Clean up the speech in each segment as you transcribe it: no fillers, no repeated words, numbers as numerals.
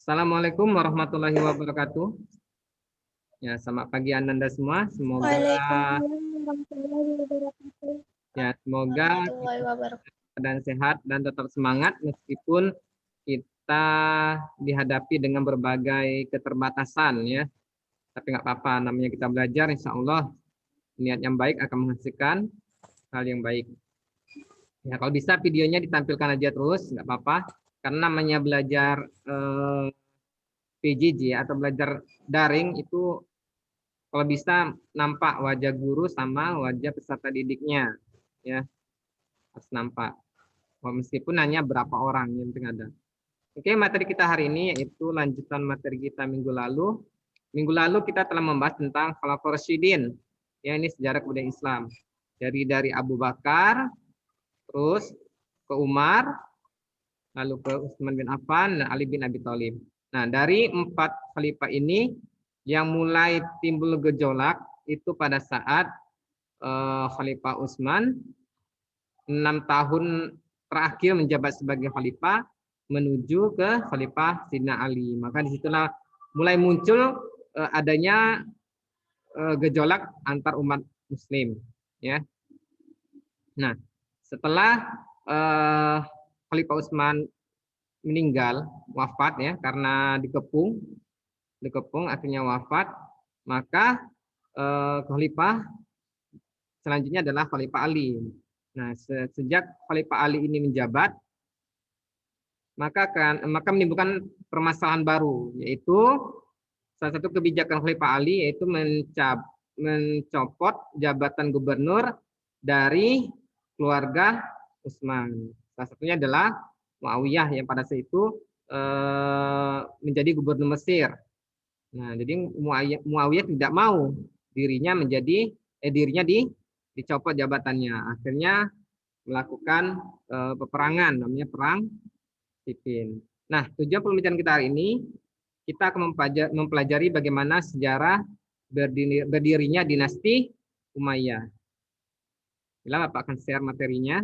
Assalamualaikum warahmatullahi wabarakatuh. Ya, selamat pagi Ananda semua. Semoga Waalaikumsalam warahmatullahi wabarakatuh. semoga Warahmatullahi wabarakatuh. dan sehat dan tetap semangat meskipun kita dihadapi dengan berbagai keterbatasan ya. Tapi nggak apa-apa, namanya kita belajar, insya Allah niat yang baik akan menghasilkan hal yang baik. Ya, kalau bisa videonya ditampilkan aja terus, nggak apa-apa. Karena namanya belajar PJJ atau belajar daring itu kalau bisa nampak wajah guru sama wajah peserta didiknya, ya harus nampak. Meskipun hanya berapa orang yang penting ada. Oke, materi kita hari ini yaitu lanjutan materi kita minggu lalu. Minggu lalu kita telah membahas tentang Khulafaur Rasyidin, ya ini sejarah kebudayaan Islam. Dari Abu Bakar, terus ke Umar, lalu ke Utsman bin Affan dan Ali bin Abi Thalib. Nah, dari 4 khalifah ini yang mulai timbul gejolak itu pada saat Khalifah Utsman 6 tahun terakhir menjabat sebagai khalifah menuju ke Khalifah Sayyidina Ali. Maka disitulah mulai muncul adanya gejolak antar umat Muslim. Ya. Nah, setelah Khalifah Utsman meninggal, wafat ya karena dikepung akhirnya wafat, maka Khalifah selanjutnya adalah Khalifah Ali. Nah, sejak Khalifah Ali ini menjabat, maka menimbulkan permasalahan baru, yaitu salah satu kebijakan Khalifah Ali yaitu mencopot jabatan gubernur dari keluarga Utsman. Salah satunya adalah Muawiyah yang pada saat itu menjadi gubernur Mesir. Nah, jadi Muawiyah tidak mau dirinya dicopot jabatannya. Akhirnya melakukan peperangan, namanya perang Siffin. Nah, tujuan pembicaraan kita hari ini kita akan mempelajari bagaimana sejarah berdirinya dinasti Umayyah. Bila Bapak akan share materinya.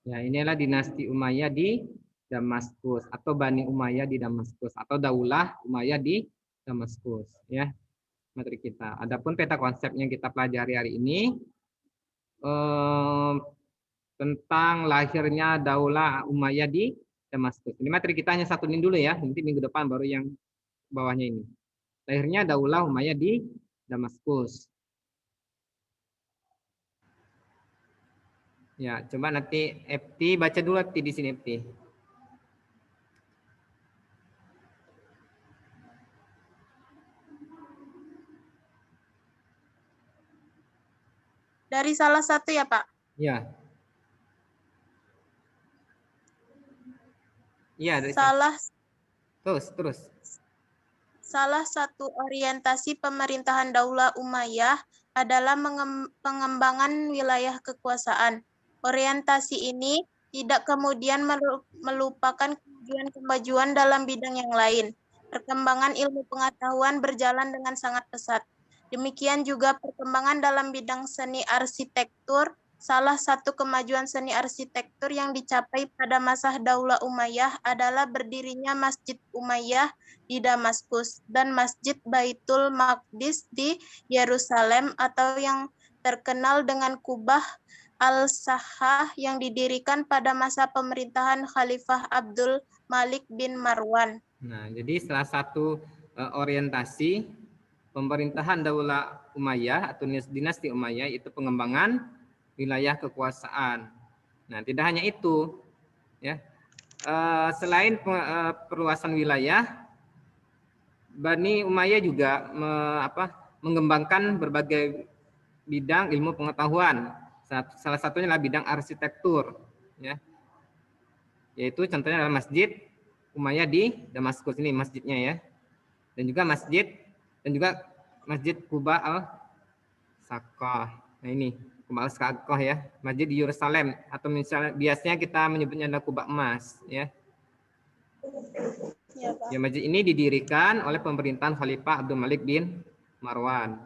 Ya, inilah dinasti Umayyah di Damaskus atau Bani Umayyah di Damaskus atau Daulah Umayyah di Damaskus ya materi kita. Adapun peta konsep yang kita pelajari hari ini tentang lahirnya Daulah Umayyah di Damaskus. Ini materi kita hanya satu ini dulu ya, nanti minggu depan baru yang bawahnya ini. Lahirnya Daulah Umayyah di Damaskus. Ya, coba nanti FT baca dulu FT di sini FT. Dari salah satu ya, Pak? Ya. Iya, dari terus. Salah satu orientasi pemerintahan Daulah Umayyah adalah pengembangan wilayah kekuasaan. Orientasi ini tidak kemudian melupakan kemajuan dalam bidang yang lain. Perkembangan ilmu pengetahuan berjalan dengan sangat pesat. Demikian juga perkembangan dalam bidang seni arsitektur. Salah satu kemajuan seni arsitektur yang dicapai pada masa Daulah Umayyah adalah berdirinya Masjid Umayyah di Damaskus dan Masjid Baitul Maqdis di Yerusalem atau yang terkenal dengan Kubah Al-Sahah yang didirikan pada masa pemerintahan Khalifah Abdul Malik bin Marwan. Nah, jadi salah satu orientasi pemerintahan Daulah Umayyah atau dinasti Umayyah itu pengembangan wilayah kekuasaan. Nah, tidak hanya itu, ya. Selain perluasan wilayah, Bani Umayyah juga mengembangkan berbagai bidang ilmu pengetahuan. Salah satunya adalah bidang arsitektur, ya. Yaitu contohnya adalah Masjid Umayyah di Damaskus ini masjidnya ya. Dan juga Masjid Quba al-Saqqah. Nah ini Quba al-Saqqah ya, masjid di Yerusalem atau misalnya biasanya kita menyebutnya adalah Quba emas ya. Ya, Pak. Ya, masjid ini didirikan oleh pemerintahan Khalifah Abdul Malik bin Marwan.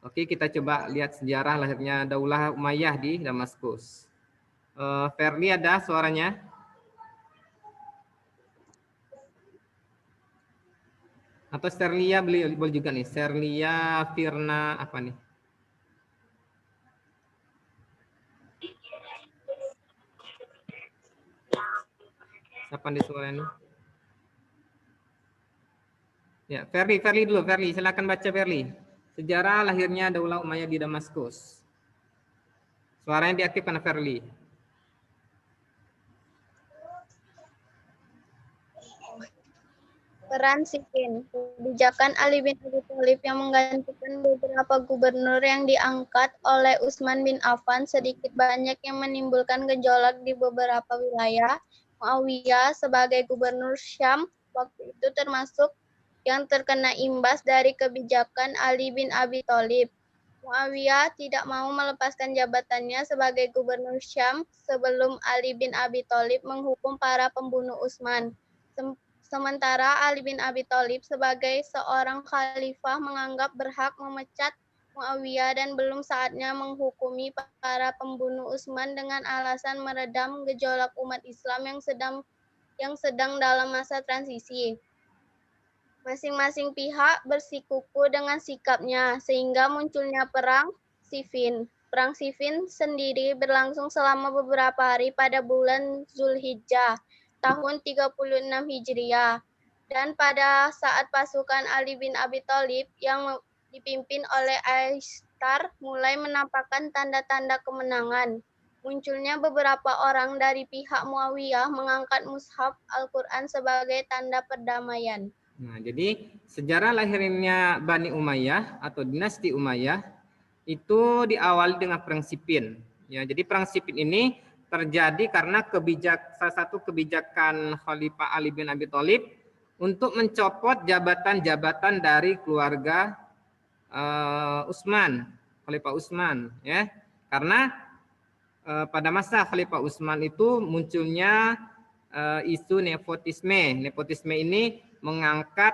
Oke, kita coba lihat sejarah lahirnya Daulah Umayyah di Damaskus. Ferli ada suaranya? Atau Serlia boleh juga nih. Serlia Firna apa nih? Siapa di suaranya? Ya, Ferli dulu, Ferli. Silakan baca Ferli. Sejarah lahirnya Daulah Umayyah di Damaskus. Suaranya diaktifkan Ferli. Peran Siffin, kebijakan Ali bin Abi Thalib yang menggantikan beberapa gubernur yang diangkat oleh Utsman bin Affan sedikit banyak yang menimbulkan gejolak di beberapa wilayah. Muawiyah sebagai gubernur Syam waktu itu termasuk yang terkena imbas dari kebijakan Ali bin Abi Thalib. Muawiyah tidak mau melepaskan jabatannya sebagai gubernur Syam sebelum Ali bin Abi Thalib menghukum para pembunuh Utsman. Sementara Ali bin Abi Thalib sebagai seorang khalifah menganggap berhak memecat Muawiyah dan belum saatnya menghukumi para pembunuh Utsman dengan alasan meredam gejolak umat Islam yang sedang dalam masa transisi. Masing-masing pihak bersikuku dengan sikapnya sehingga munculnya perang Siffin. Perang Siffin sendiri berlangsung selama beberapa hari pada bulan Zulhijjah tahun 36 Hijriah. Dan pada saat pasukan Ali bin Abi Thalib yang dipimpin oleh Aisytar mulai menampakkan tanda-tanda kemenangan, munculnya beberapa orang dari pihak Muawiyah mengangkat mushaf Al-Quran sebagai tanda perdamaian. Nah, jadi sejarah lahirnya Bani Umayyah atau dinasti Umayyah itu diawali dengan perang Siffin. Ya, jadi perang Siffin ini terjadi karena salah satu kebijakan Khalifah Ali bin Abi Thalib untuk mencopot jabatan-jabatan dari keluarga Utsman, Khalifah Utsman, ya. Karena pada masa Khalifah Utsman itu munculnya isu nepotisme. Nepotisme ini mengangkat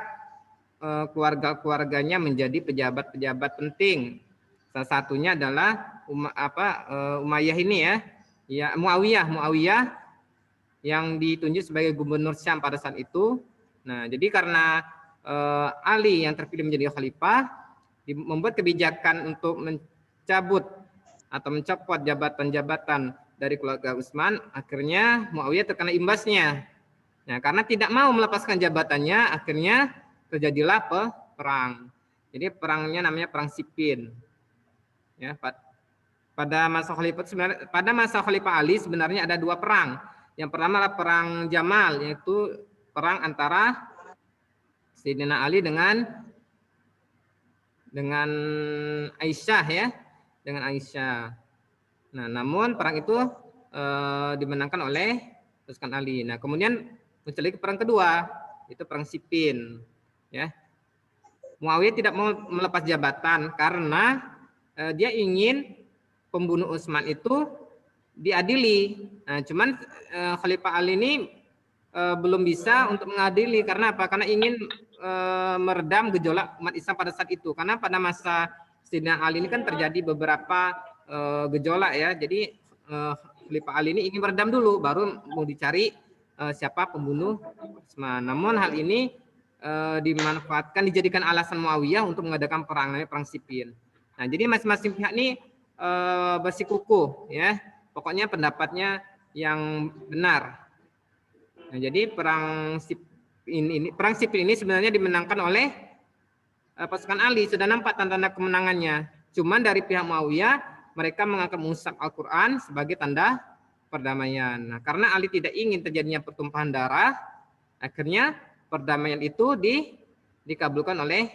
keluarga-keluarganya menjadi pejabat-pejabat penting. Salah satunya adalah Umayyah ini ya. Ya, Muawiyah yang ditunjuk sebagai gubernur Syam pada saat itu. Nah, jadi karena Ali yang terpilih menjadi khalifah membuat kebijakan untuk mencabut atau mencopot jabatan-jabatan dari keluarga Utsman, akhirnya Muawiyah terkena imbasnya. Nah, karena tidak mau melepaskan jabatannya, akhirnya terjadilah perang. Jadi perangnya namanya perang Siffin. Ya, pada masa Khalifah Ali sebenarnya ada dua perang. Yang pertama adalah perang Jamal, yaitu perang antara Sayyidina Ali dengan Aisyah ya, dengan Aisyah. Nah, namun perang itu dimenangkan oleh pasukan Ali. Nah, kemudian muncul lagi perang kedua, itu perang Siffin. Ya, Muawiyah tidak mau melepas jabatan karena dia ingin pembunuh Utsman itu diadili. Nah, cuman Khalifah Ali ini belum bisa untuk mengadili karena apa? Karena ingin meredam gejolak umat Islam pada saat itu. Karena pada masa Sayyidina Ali ini kan terjadi beberapa gejolak ya. Jadi Khalifah Ali ini ingin meredam dulu, baru mau dicari siapa pembunuh Utsman. Namun hal ini dijadikan alasan Muawiyah untuk mengadakan perang, namanya perang Siffin. Nah, jadi masing-masing pihak ini bersikukuh ya. Pokoknya pendapatnya yang benar. Nah, jadi perang ini perang sipil ini sebenarnya dimenangkan oleh pasukan Ali. Sudah nampak tanda-tanda kemenangannya. Cuman dari pihak Muawiyah mereka menganggap mushaf Al-Quran sebagai tanda perdamaian. Nah, karena Ali tidak ingin terjadinya pertumpahan darah, akhirnya perdamaian itu dikabulkan oleh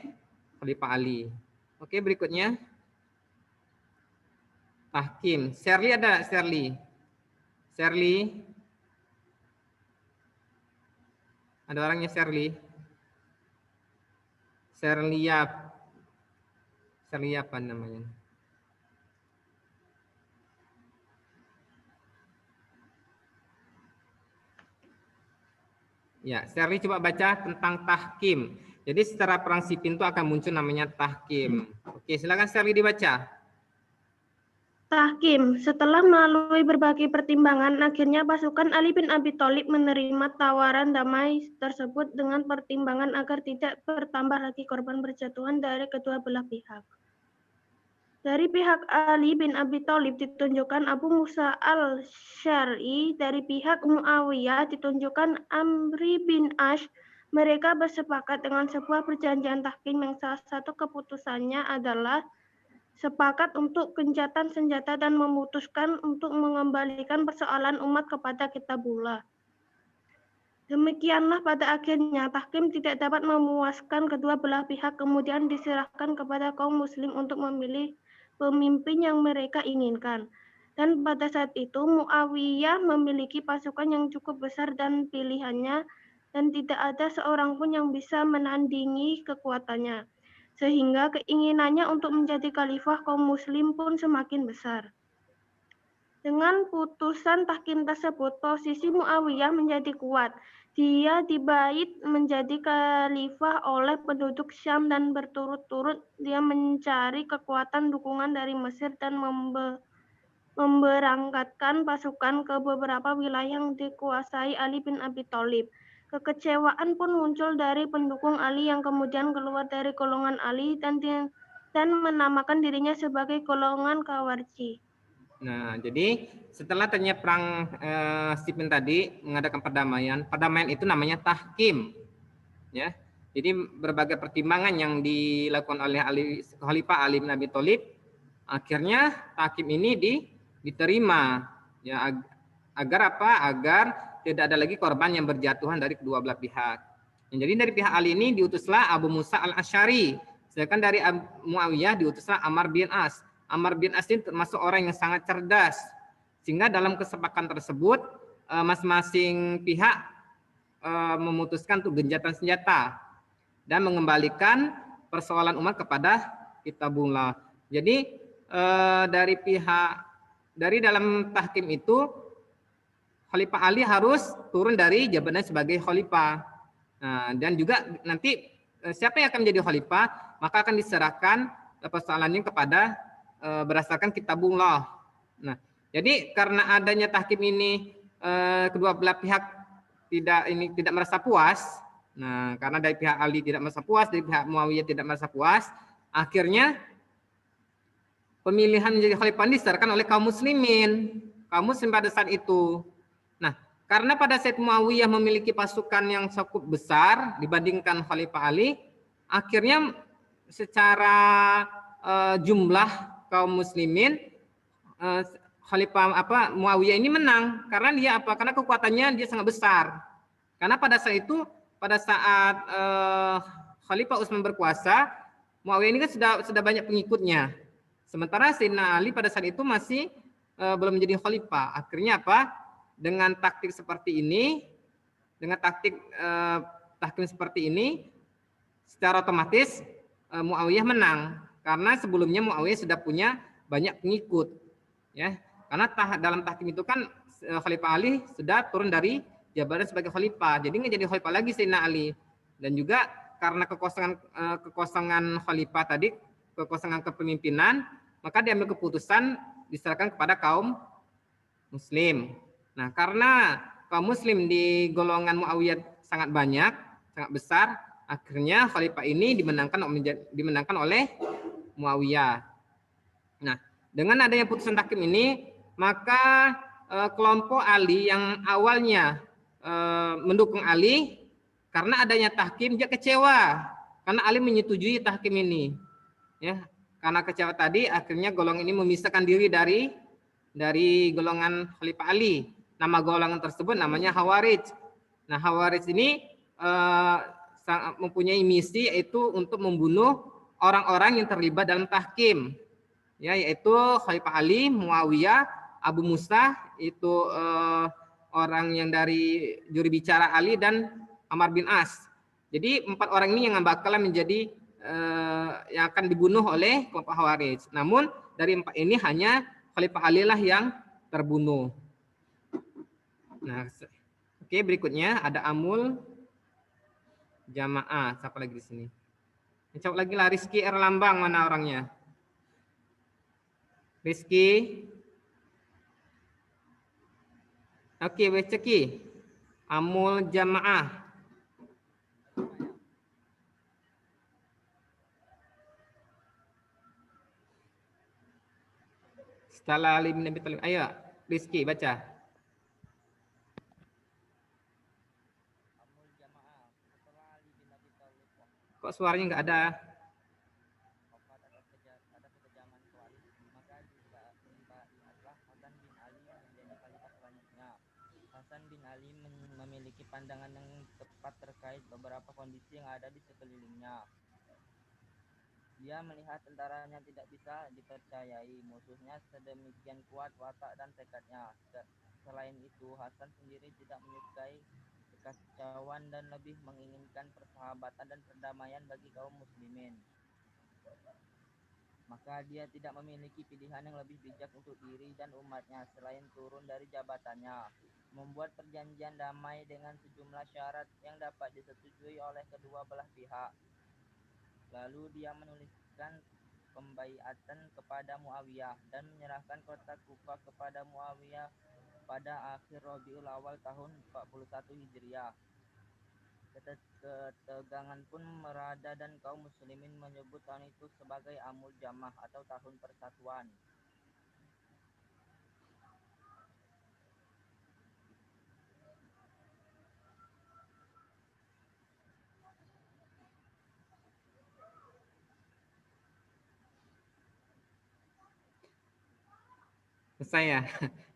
Khalifah Ali. Oke, berikutnya. Tahkim. Shirley ada Shirley? Shirley? Ada orangnya Shirley? Shirley apa namanya? Ya, Shirley coba baca tentang tahkim. Jadi secara perang sipil itu akan muncul namanya tahkim. Oke, silakan Shirley dibaca. Tahkim, setelah melalui berbagai pertimbangan, akhirnya pasukan Ali bin Abi Thalib menerima tawaran damai tersebut dengan pertimbangan agar tidak bertambah lagi korban berjatuhan dari kedua belah pihak. Dari pihak Ali bin Abi Thalib ditunjukkan Abu Musa al-Syari, dari pihak Muawiyah ditunjukkan Amri bin Ash. Mereka bersepakat dengan sebuah perjanjian tahkim yang salah satu keputusannya adalah sepakat untuk gencatan senjata dan memutuskan untuk mengembalikan persoalan umat kepada Kitabullah. Demikianlah pada akhirnya tahkim tidak dapat memuaskan kedua belah pihak, kemudian diserahkan kepada kaum muslim untuk memilih pemimpin yang mereka inginkan. Dan pada saat itu Muawiyah memiliki pasukan yang cukup besar dan pilihannya, dan tidak ada seorang pun yang bisa menandingi kekuatannya. Sehingga keinginannya untuk menjadi khalifah kaum muslim pun semakin besar. Dengan putusan tahkim tersebut, posisi Muawiyah menjadi kuat. Dia dibait menjadi khalifah oleh penduduk Syam dan berturut-turut dia mencari kekuatan dukungan dari Mesir dan memberangkatkan pasukan ke beberapa wilayah yang dikuasai Ali bin Abi Thalib. Kekecewaan pun muncul dari pendukung Ali yang kemudian keluar dari golongan Ali dan menamakan dirinya sebagai golongan Khawarij. Nah, jadi setelah terjadinya perang Siffin tadi mengadakan perdamaian itu namanya tahkim, ya. Jadi berbagai pertimbangan yang dilakukan oleh Khalifah Ali bin Abi Thalib, akhirnya tahkim ini diterima, ya, agar apa? Agar tidak ada lagi korban yang berjatuhan dari kedua belah pihak. Jadi dari pihak Ali ini diutuslah Abu Musa al-Asy'ari, sedangkan dari Muawiyah diutuslah Ammar bin As. Ammar bin As ini termasuk orang yang sangat cerdas, sehingga dalam kesepakatan tersebut masing-masing pihak memutuskan untuk gencatan senjata dan mengembalikan persoalan umat kepada Kitabullah. Jadi dari dalam tahkim itu Khalifah Ali harus turun dari jabatan sebagai khalifah. Nah, dan juga nanti siapa yang akan menjadi khalifah maka akan diserahkan persoalannya kepada berdasarkan Kitabullah. Nah, jadi karena adanya tahkim ini kedua belah pihak tidak merasa puas. Nah, karena dari pihak Ali tidak merasa puas, dari pihak Muawiyah tidak merasa puas, akhirnya pemilihan menjadi khalifah diserahkan oleh kaum muslimin pada saat itu. Nah, karena pada saat Muawiyah memiliki pasukan yang cukup besar dibandingkan Khalifah Ali, akhirnya secara jumlah kaum muslimin Khalifah Muawiyah ini menang karena dia karena kekuatannya dia sangat besar. Karena pada saat Khalifah Utsman berkuasa, Muawiyah ini kan sudah banyak pengikutnya. Sementara Sayyidina Ali pada saat itu masih belum menjadi khalifah. Akhirnya dengan taktik seperti ini, dengan taktik tahkim seperti ini, secara otomatis Muawiyah menang. Karena sebelumnya Muawiyah sudah punya banyak pengikut, ya. Karena dalam tahkim itu kan Khalifah Ali sudah turun dari jabatan sebagai khalifah, jadi nggak jadi khalifah lagi Sayyidina Ali. Dan juga karena kekosongan khalifah tadi, kekosongan kepemimpinan, maka diambil keputusan diserahkan kepada kaum muslim. Nah, karena kaum muslim di golongan Muawiyah sangat banyak, sangat besar, akhirnya khalifah ini dimenangkan oleh Muawiyah. Nah, dengan adanya putusan tahkim ini, maka kelompok Ali yang awalnya mendukung Ali karena adanya tahkim dia kecewa karena Ali menyetujui tahkim ini. Ya, karena kecewa tadi akhirnya golongan ini memisahkan diri dari golongan Khalifah Ali. Nama golongan tersebut namanya Khawarij. Nah, Khawarij ini mempunyai misi yaitu untuk membunuh orang-orang yang terlibat dalam tahkim. Ya, yaitu Khalifah Ali, Muawiyah, Abu Musa, itu orang yang dari juri bicara Ali, dan Amr bin As. Jadi 4 orang ini yang bakalan menjadi yang akan dibunuh oleh kelompok Khawarij. Namun dari 4 ini hanya Khalifah Ali lah yang terbunuh. Nah, oke, berikutnya ada Amul Jamaah. Siapa lagi di sini? Coba lagi lah, Rizky Erlambang, mana orangnya? Rizky. Oke, Weceki. Amul Jamaah. Setelah Ali bin Abi Thalib. Ayo, Rizky baca. Kok suaranya nggak ada? Hasan bin Ali memiliki pandangan yang tepat terkait beberapa kondisi yang ada di sekelilingnya. Dia melihat tentaranya tidak bisa dipercayai, musuhnya sedemikian kuat watak dan tekadnya. Selain itu, Hasan sendiri tidak menyukai kekacauan dan lebih menginginkan persahabatan dan perdamaian bagi kaum muslimin. Maka dia tidak memiliki pilihan yang lebih bijak untuk diri dan umatnya selain turun dari jabatannya, membuat perjanjian damai dengan sejumlah syarat yang dapat disetujui oleh kedua belah pihak. Lalu dia menuliskan pembaiatan kepada Muawiyah dan menyerahkan kota Kufah kepada Muawiyah pada akhir Rabiul Awal tahun 41 Hijriah. Ketegangan pun merada dan kaum muslimin menyebut tahun itu sebagai Amul Jamah atau tahun persatuan. Saya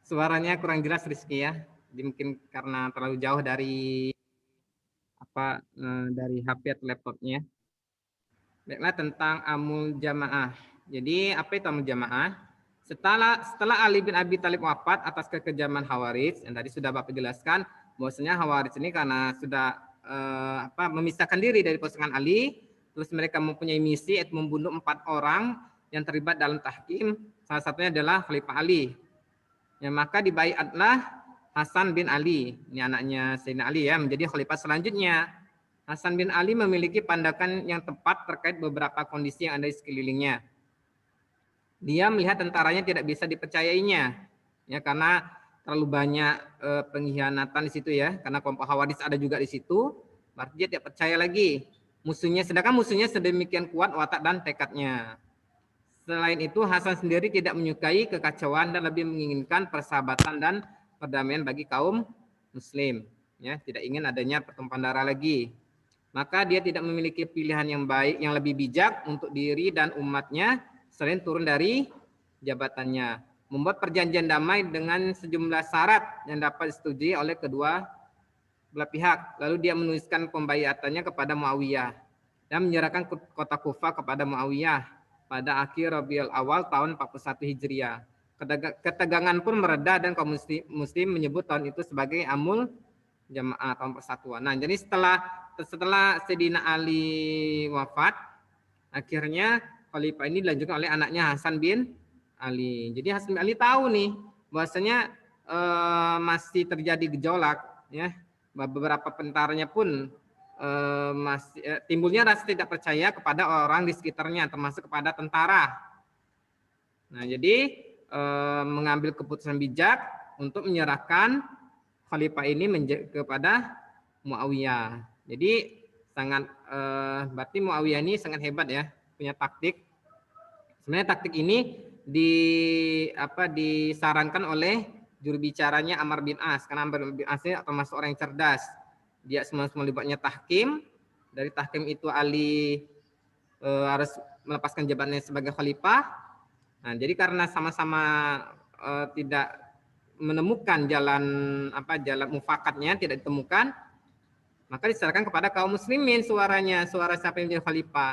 suaranya kurang jelas, Rizky ya. Jadi mungkin karena terlalu jauh dari dari HP atau laptopnya. Baiklah, tentang Amul Jamaah. Jadi apa itu Amul Jamaah? Setelah Ali bin Abi Thalib wafat atas kekejaman Khawarij, yang tadi sudah Bapak jelaskan, bahwasanya Khawarij ini karena sudah memisahkan diri dari pasukan Ali, terus mereka mempunyai misi yaitu membunuh 4 orang yang terlibat dalam tahkim, salah satunya adalah Khalifah Ali. Ya, maka dibaiatlah Hasan bin Ali, ini anaknya Sayyidina Ali ya, menjadi khalifah selanjutnya. Hasan bin Ali memiliki pandangan yang tepat terkait beberapa kondisi yang ada di sekelilingnya. Dia melihat tentaranya tidak bisa dipercayainya, ya, karena terlalu banyak pengkhianatan di situ ya, karena kelompok Khawarij ada juga di situ, berarti dia tidak percaya lagi musuhnya, sedangkan musuhnya sedemikian kuat watak dan tekadnya. Selain itu, Hasan sendiri tidak menyukai kekacauan dan lebih menginginkan persahabatan dan perdamaian bagi kaum muslim, ya, tidak ingin adanya pertumpahan darah lagi. Maka dia tidak memiliki pilihan yang baik, yang lebih bijak untuk diri dan umatnya selain turun dari jabatannya, membuat perjanjian damai dengan sejumlah syarat yang dapat disetujui oleh kedua belah pihak. Lalu dia menuliskan pembaiatannya kepada Muawiyah dan menyerahkan kota Kufah kepada Muawiyah pada akhir Rabiul Awal tahun 41 Hijriah. Ketegangan pun mereda dan kaum muslim menyebut tahun itu sebagai Amul Jamaah, tahun persatuan. Nah, jadi setelah Sayyidina Ali wafat, akhirnya khalifah ini dilanjutkan oleh anaknya Hasan bin Ali. Jadi Hasan bin Ali tahu nih bahwasanya masih terjadi gejolak, ya. Beberapa tentaranya pun timbulnya rasa tidak percaya kepada orang di sekitarnya, termasuk kepada tentara. Nah, jadi mengambil keputusan bijak untuk menyerahkan khalifah ini kepada Muawiyah. Jadi sangat berarti Muawiyah ini sangat hebat ya, punya taktik. Sebenarnya taktik ini disarankan oleh juru bicaranya Amr bin As, karena Amr bin As ini termasuk orang yang cerdas. dia semua melibatnya tahkim. Dari tahkim itu Ali harus melepaskan jabatannya sebagai khalifah. Nah, jadi karena sama-sama tidak menemukan jalan jalan mufakatnya tidak ditemukan, maka diserahkan kepada kaum muslimin suaranya, suara siapa yang menjadi khalifah.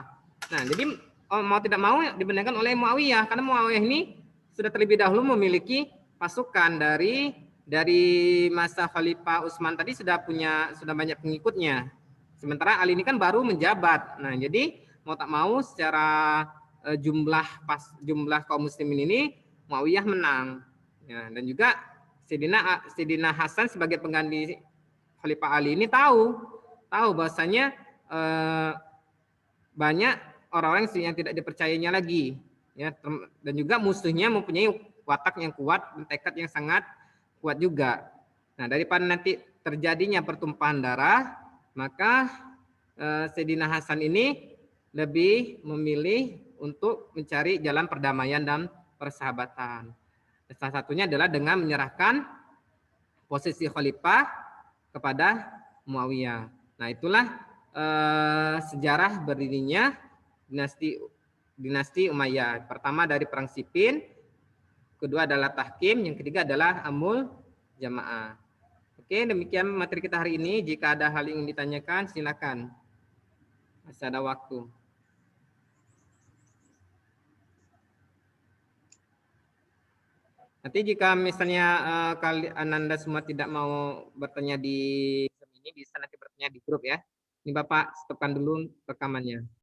Nah, jadi mau tidak mau dibenarkan oleh Muawiyah, karena Muawiyah ini sudah terlebih dahulu memiliki pasukan dari masa Khalifah Utsman tadi sudah banyak pengikutnya. Sementara Ali ini kan baru menjabat. Nah, jadi mau tak mau secara jumlah kaum muslimin ini Muawiyah menang. Ya, dan juga Sayyidina Hasan sebagai pengganti Khalifah Ali ini tahu bahwasanya banyak orang-orang yang tidak dipercayainya lagi, ya, dan juga musuhnya mempunyai watak yang kuat dan tekad yang sangat kuat juga. Nah, daripada nanti terjadinya pertumpahan darah, maka Sayyidina Hasan ini lebih memilih untuk mencari jalan perdamaian dan persahabatan. Salah satunya adalah dengan menyerahkan posisi khalifah kepada Muawiyah. Nah, itulah sejarah berdirinya dinasti Umayyah. Pertama dari perang Siffin, kedua adalah tahkim, yang ketiga adalah amul jamaah. Oke, demikian materi kita hari ini. Jika ada hal yang ditanyakan, silakan. Masih ada waktu. Nanti jika misalnya Anda semua tidak mau bertanya di Zoom ini, bisa nanti bertanya di grup ya. Ini Bapak stopkan dulu rekamannya.